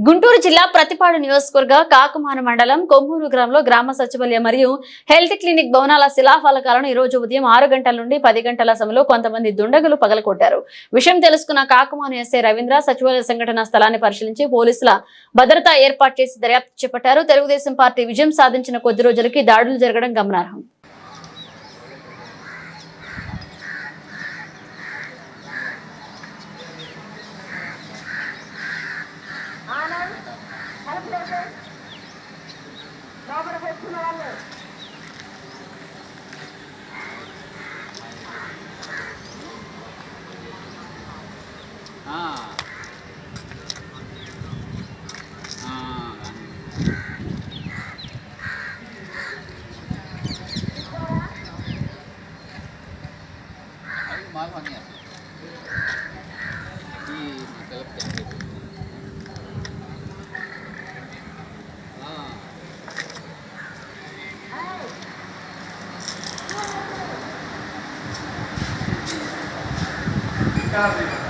గుంటూరు జిల్లా ప్రతిపాడు నియోజకవర్గ కాకుమాన మండలం కొమ్మూరు గ్రామంలో గ్రామ సచివాలయం మరియు హెల్త్ క్లినిక్ భవనాల శిలాఫలకాలను ఈ రోజు ఉదయం 6 గంటల నుండి 10 గంటల సమయంలో కొంతమంది దుండగులు పగలకొట్టారు. విషయం తెలుసుకున్న కాకుమాన ఎస్ఐ రవీంద్ర సచివాలయ సంఘటన స్థలాన్ని పరిశీలించి పోలీసుల భద్రతా ఏర్పాటు చేసి దర్యాప్తు చేపట్టారు. తెలుగుదేశం పార్టీ విజయం సాధించిన కొద్ది రోజులకి దాడులు జరగడం గమనార్హం. Gracias.